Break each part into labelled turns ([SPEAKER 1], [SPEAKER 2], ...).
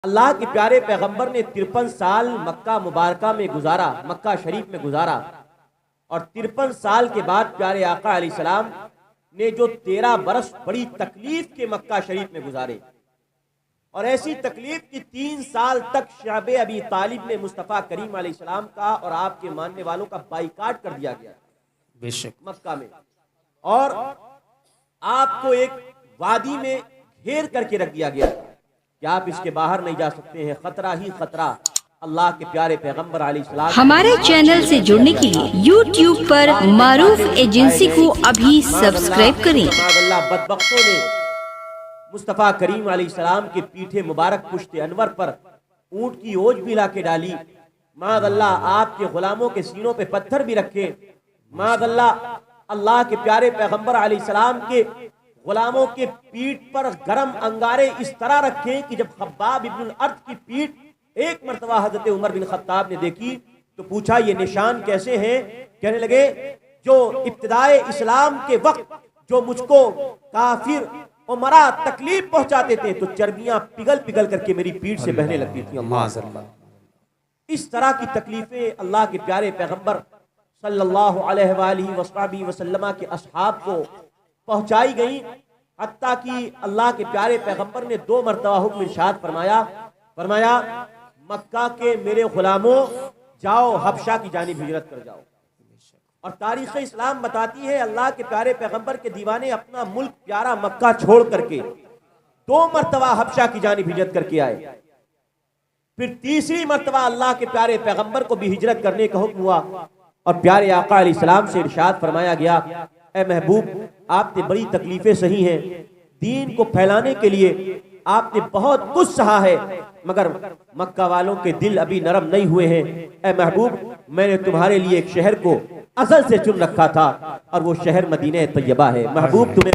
[SPEAKER 1] अल्लाह के प्यारे पैगंबर ने 53 साल मक्का मुबारका में गुजारा, मक्का शरीफ में गुजारा। और 53 साल के बाद प्यारे आका अलैहिस्सलाम ने जो 13 बरस बड़ी तकलीफ के मक्का शरीफ में गुजारे, और ऐसी तकलीफ की 3 साल तक शअब अबी तालिब ने मुस्तफ़ा करीम अलैहिस्सलाम का और आपके मानने वालों का बाइकाट कर दिया गया
[SPEAKER 2] बेशक
[SPEAKER 1] मक्का में, और आपको एक वादी में घेर करके रख दिया गया कि आप इसके बाहर नहीं जा सकते हैं, खतरा ही खतरा। अल्लाह के प्यारे पैगंबर अलैहिस्सलाम
[SPEAKER 3] हमारे चैनल से जुड़ने के लिए YouTube पर मारूफ एजेंसी को अभी सब्सक्राइब करें।
[SPEAKER 1] अल्लाह बदबख्तों ने मुस्तफ़ा करीम अलैहिस्सलाम के पीठे मुबारक पुश्ते अनवर पर ऊंट की ओज भी ला के डाली। माअल्लाह आपके गुलामों के सीनों पे पत्थर भी रखे। माअल्लाह अल्लाह के प्यारे पैगंबर अलैहिस्सलाम के गुलामों के पीठ पर गरम अंगारे इस तरह रखे कि जब खब्बाब इब्नुल अर्द की पीठ एक मर्तबा हजरत उमर बिन खत्ताब ने देखी तो पूछा ये निशान कैसे हैं? कहने लगे जो इब्तिदाए इस्लाम के वक्त जो मुझको काफिर उमरा तकलीफ पहुंचाते थे तो चर्बियां पिघल पिघल करके मेरी पीठ से बहने लगती थी। इस तरह की तकलीफें अल्लाह के प्यारे पैगंबर सल्लल्लाहु अलैहि वसल्लम के असहाब को पहुंचाई गई। हत्ता कि अल्लाह के प्यारे पैगंबर ने 2 मरतबा हुक्म इरशाद फरमाया मक्का के मेरे गुलामों जाओ हबशा की जानिब हिजरत कर जाओ। और तारीख इस्लाम बताती है अल्लाह के प्यारे पैगंबर के दीवाने अपना मुल्क प्यारा मक्का छोड़ करके 2 मरतबा हबशा की जानिब हिजरत करके आए। फिर तीसरी मरतबा अल्लाह के प्यारे पैगंबर को भी हिजरत करने का हुक्म हुआ और प्यारे आका अलैहिस्सलाम से इरशाद फरमाया गया, ए महबूब आपने बड़ी तकलीफें सही हैं, दीन को फैलाने के लिए आपने बहुत कुछ सहा है, मगर मक्का वालों के दिल अभी नरम नहीं हुए हैं। ए महबूब मैंने तुम्हारे लिए एक शहर को अज़ल से चुन रखा था और वो शहर मदीने तैयबा है। महबूब तुम्हें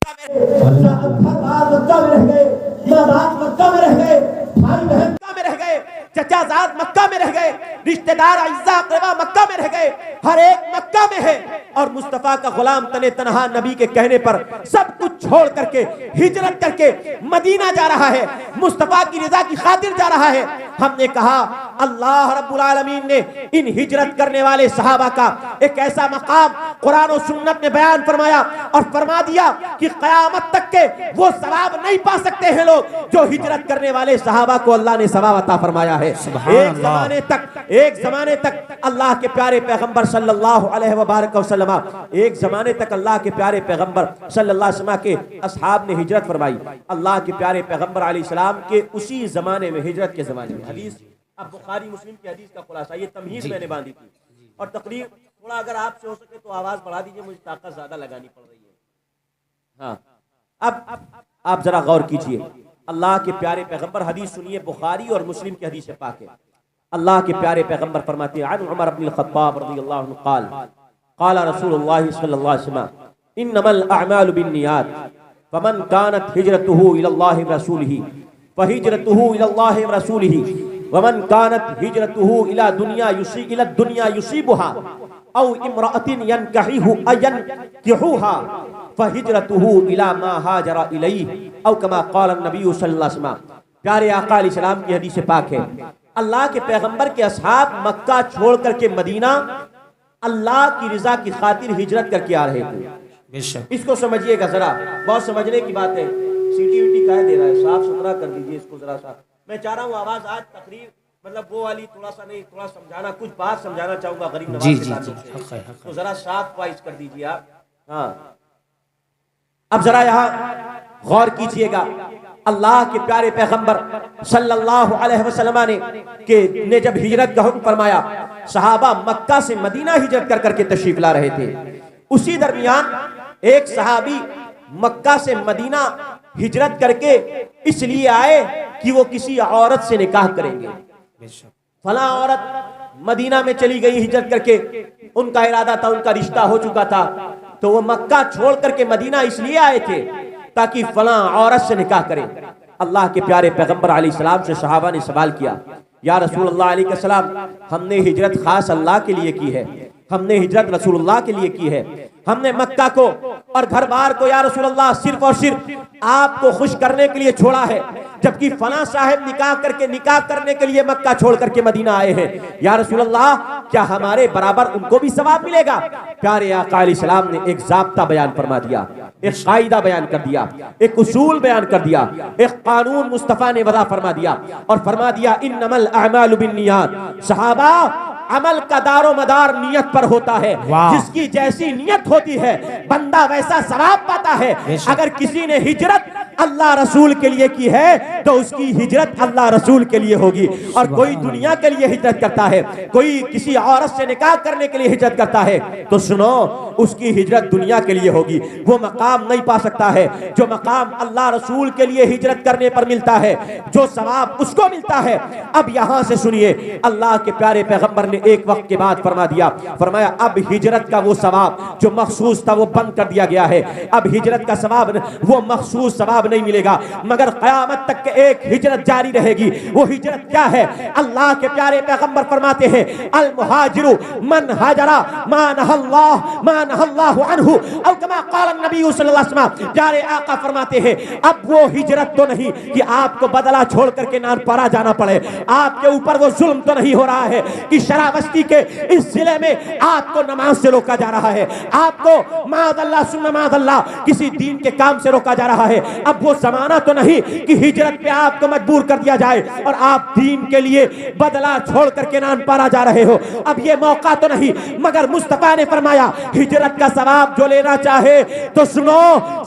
[SPEAKER 1] मक्का में रह गए, मक्का में रह गए, भाई बहन मक्का में रह गए, चचाजाद मक्का में रह गए, रिश्तेदार अज़्ज़ा अक़रबा मक्का में रह गए, हर एक मक्का में है। और मुस्तफ़ा का गुलाम तने तनहा नबी के कहने पर सब कुछ छोड़ करके हिजरत करके मदीना जा रहा है, मुस्तफ़ा की रज़ा की खातिर जा रहा है। हमने कहा अल्लाह रब्बुल आलमीन ने इन हिजरत करने वाले सहाबा का एक ऐसा मकाम कुरान और सुन्नत ने बयान फरमाया और फरमा दिया कि क़यामत तक के वो सवाब नहीं पा सकते हैं लोग जो हिजरत करने वाले सहाबा को अल्लाह ने सवाब अता फरमाया है। एक ज़माने तक अल्लाह के प्यारे पैगंबर सल्लल्लाहु अलैहि वसल्लम एक ज़माने तक अल्लाह के प्यारे पैगंबर सल्लल्लाहु अलैहि वसल्लम के असहाब ने हिजरत फरमाई। अल्लाह के प्यारे पैगंबर अलैहिस्सलाम के उसी ज़माने में हिजरत के ज़माने में हदीस अब बुखारी मुस्लिम की हदीस का खुलासा, ये तमहीद मैंने बांधी थी और तकरीर थोड़ा अगर आपसे हो सके तो आवाज़ बढ़ा दीजिए, मुझे ताकत ज़्यादा लगानी पड़ रही है। हाँ, अब आप जरा गौर कीजिए, अल्लाह के प्यारे पैगंबर हदीस सुनिए, बुखारी और मुस्लिम की हदीस पाक है। अल्लाह के प्यारे पैगंबर फरमाते हैं अन उमर इब्नुल खत्ताब रज़ियल्लाहु अन्हु क़ाल क़ाला रसूलुल्लाह सल्लल्लाहु अलैहि वसल्लम इन्नमल अअमालु बिन्नियात फमन कानत हिजरतुहु इलल्लाहि व रसूलिही फहिजरतुहु इलल्लाहि व रसूलिही वमन कानत हिजरतुहु इला दुनिया युसीबुहा औ इम्राअतिन यनकहिहुहा फहिजरतुहु इला मा हाजरा इलैहि औ कमा क़ाल नबी सल्लल्लाहु अलैहि वसल्लम। प्यारे आका अलैहिस्सलाम की हदीस पाक है, अल्लाह के पैगंबर के असहाब मक्का छोड़ करके मदीना अल्लाह की रज़ा की खातिर हिजरत करके आ रहे थे।
[SPEAKER 2] बेशक।
[SPEAKER 1] इसको समझिएगा जरा, बहुत समझने की बात है। सीटी वीटी कह दे रहा है, साफ सुथरा कर दीजिए इसको जरा सा। मैं चाह रहा हूँ आवाज आज तकरीर मतलब वो वाली थोड़ा सा नहीं, थोड़ा समझाना, कुछ बात समझाना चाहूंगा गरीब नवाज
[SPEAKER 2] जी
[SPEAKER 1] के
[SPEAKER 2] जी जी,
[SPEAKER 1] ताल्लुक से।
[SPEAKER 2] हक है, हक
[SPEAKER 1] तो
[SPEAKER 2] है।
[SPEAKER 1] जरा साफ वाइज कर दीजिए आप। हाँ, अब जरा यहाँ गौर कीजिएगा, अल्लाह के प्यारे पैगंबर सल्लल्लाहु अलैहि वसल्लम ने जब हिजरत का हुक्म फरमाया, सहाबा मक्का से मदीना हिजरत कर करके तशरीफ ला रहे थे। उसी दरमियान एक सहाबी मक्का से मदीना हिजरत करके इसलिए आए कि वो किसी औरत से निकाह करेंगे।
[SPEAKER 2] बेशक।
[SPEAKER 1] फला औरत मदीना में चली गई हिजरत करके, उनका इरादा था, उनका रिश्ता हो चुका था, तो वो मक्का छोड़ करके मदीना इसलिए आए थे ताकि फला औरत से निकाह करें। अल्लाह के प्यारे पैगंबर अलैहिस्सलाम से सहाबा ने सवाल किया, या रसूलुल्लाह अलैहिस्सलाम, हमने हिजरत खास अल्लाह के लिए की है, हमने हिजरत रसूलुल्लाह के लिए की है, हमने मक्का को और घर बार को या रसूलुल्लाह सिर्फ और सिर्फ आपको खुश करने के लिए छोड़ा है, जबकि फला साहब निकाह करने के लिए मक्का छोड़ करके मदीना आए हैं। या रसूलुल्लाह, क्या हमारे बराबर उनको भी सवाब मिलेगा? प्यारे आका अलैहिस्सलाम ने एक ज़ाब्ता बयान फरमा दिया, एक कायदा बयान कर दिया, एक उसूल बयान कर दिया, एक कानून मुस्तफा ने वज़ा फरमा दिया और फरमा दिया, इन्नमल अमालु बिन्नियात। सहाबा, अमल का दारो मदार नियत पर होता है। जिसकी जैसी नियत होती है बंदा वैसा सवाब पाता है। अगर किसी ने हिजरत अल्लाह रसूल के लिए की है तो उसकी हिजरत अल्लाह रसूल के लिए होगी। और कोई दुनिया के लिए हिजरत करता है, कोई किसी औरत से निकाह करने के लिए हिजरत करता है, तो सुनो, उसकी हिजरत दुनिया के लिए होगी। वो मकाम नहीं पा सकता है जो मकाम अल्लाह रसूल के लिए हिजरत करने पर मिलता है, जो सवाब उसको मिलता है। अब यहां से सुनिए, अल्लाह के प्यारे पैगंबर ने एक वक्त के बाद फरमा दिया, फरमाया अब हिजरत का वो सवाब जो मखसूस था वो बंद कर दिया गया है। अब हिजरत का सवाब, वो मखसूस सवाब नहीं मिलेगा, मगर क़यामत तक के एक हिजरत जारी रहेगी। वो हिजरत क्या है? अल्लाह के प्यारे पैगंबर फरमाते हैं, अल मुहाजिरु मन हाजरा मा नहल्लाहु अन्हु औ कमा क़ाल नबी सल्लल्लाहु अलैहि वसल्लम। प्यारे आका फरमाते हैं, अब वो हिजरत तो नहीं कि आपको बदला छोड़ करके नानपारा जाना पड़े, आपके ऊपर वो जुल्म तो नहीं हो रहा है कि शरावस्ती के इस जिले में आपको नमाज से रोका जा रहा है, आपको माअल्लाह सुन्ना माअल्लाह किसी दीन के काम से रोका जा रहा है। अब वो जमाना तो नहीं कि हिजरत पे आपको मजबूर कर दिया जाए और आप दीन के लिए बदला छोड़ करके नानपारा जा रहे हो। अब ये मौका तो नहीं, मगर मुस्तफा ने फरमाया हिजरत का सवाब जो लेना चाहे तो सुनो,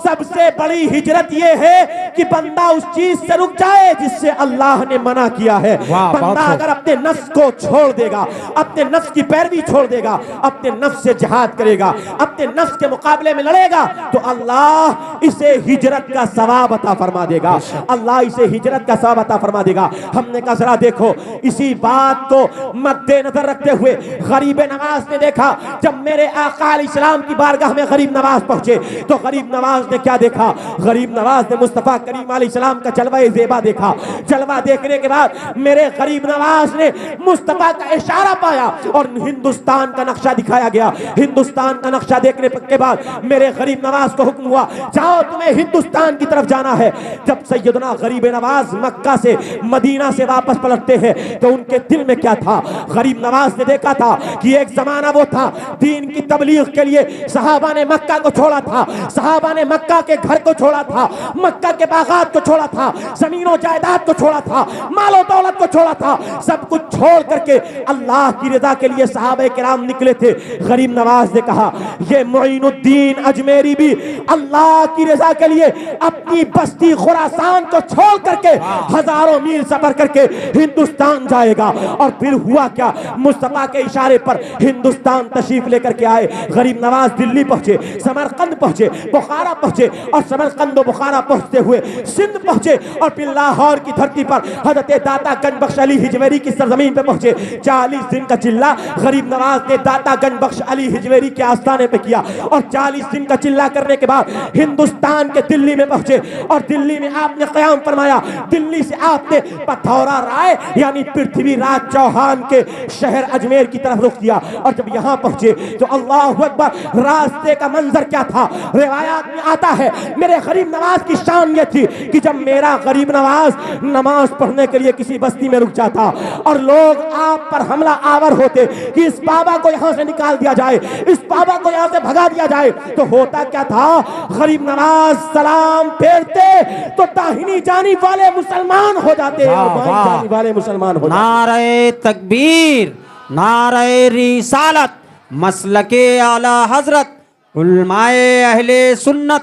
[SPEAKER 1] सबसे बड़ी हिजरत ये है कि बंदा उस चीज से रुक जाए जिससे अल्लाह ने मना किया है। बंदा अगर अपने नफ्स को छोड़ देगा, अपने नफ्स की पैरवी छोड़ देगा, अपने नफ्स से जिहाद करेगा, अपने नफ्स के मुकाबले में लड़ेगा, तो अल्लाह इसे हिजरत का सवाब अता फरमा देगा। अल्लाह इसे हिजरत का सवाब अता फरमा देगा। हमने कहा जरा देखो, इसी बात को मद्देनजर रखते हुए गरीब नवाज ने देखा, जब मेरे आका अलैहिस्सलाम की बारगाह में गरीब नवाज पहुंचे तो गरीब नवाज ने क्या देखा? गरीब नवाज ने मुस्तफा करीम अलैहिस्सलाम का जलवा जेबा देखा। जलवा देखने के बाद मेरे गरीब नवाज ने मुस्तफा का इशारा पाया और हिंदुस्तान का नक्शा दिखाया गया। हिंदुस्तान का नक्शा देखने के बाद मेरे गरीब नवाज को हुक्म हुआ, जाओ तुम्हें हिंदुस्तान की तरफ जाना है। जब सैयदना गरीब नवाज मक्का से मदीना से वापस पलटते हैं तो उनके दिल में क्या था? गरीब नवाज ने देखा था कि एक जमाना वो था दीन की तबलीग के लिए सहाबा ने मक्का को छोड़ा था, सहाबा ने मक्का के घर को छोड़ा था, मक्का के बागात को छोड़ा था, जमीनों जायदाद को छोड़ा था, मालो दौलत को छोड़ा था, सब कुछ छोड़ करके अल्लाह की रजा के लिए सहाबा किराम निकले थे। गरीब नवाज ने कहा, ये मोइनुद्दीन अजमेरी भी अल्लाह की रजा के लिए अपनी बस्ती खुरासान को छोड़ करके हजारों मील सफर करके हिंदुस्तान जाएगा। और फिर हुआ क्या? मुस्तफा के इशारे पर हिंदुस्तान तशरीफ लेकर के आए। गरीब नवाज दिल्ली पहुंचे, समरकंद पहुंचे, बुखारा पहुंचे और समरकंद और बुखारा पहुंचते हुए सिंध पहुंचे और फिर लाहौर की धरती पर हजरत दाता गंज बख्श अली हिजवेरी की सरजमीन पे पहुंचे। 40 दिन का चिल्ला गरीब नवाज ने दाता गंज बख्श अली हिजवेरी के आस्थाने पे किया और 40 दिन का चिल्ला करने के बाद हिंदुस्तान के दिल्ली में पहुंचे। और दिल्ली में आपने क़याम फरमाया। दिल्ली से आपने पथौरा राय यानी पृथ्वीराज चौहान के शहर अजमेर की तरफ रुख किया। और जब यहाँ पहुंचे तो अल्लाहु अकबर, रास्ते का मंजर क्या था। रिवायात में आता है मेरे गरीब नवाज की शान ये थी कि जब मेरा गरीब नवाज नमाज पढ़ने के लिए किसी बस्ती में रुक जाता और लोग आप पर हमला आवर होते कि इस बाबा को यहां से निकाल दिया जाए, इस बाबा को यहां से भगा दिया जाए, तो होता क्या था, गरीब नवाज सलाम फेरते तो दाहिनी जानी वाले मुसलमान हो जाते, बाईं जानी वाले मुसलमान हो जाते।
[SPEAKER 2] नारे तकबीर, नारे रिसालत, मसलके आला हजरत, उलमाए अहले सुन्नत।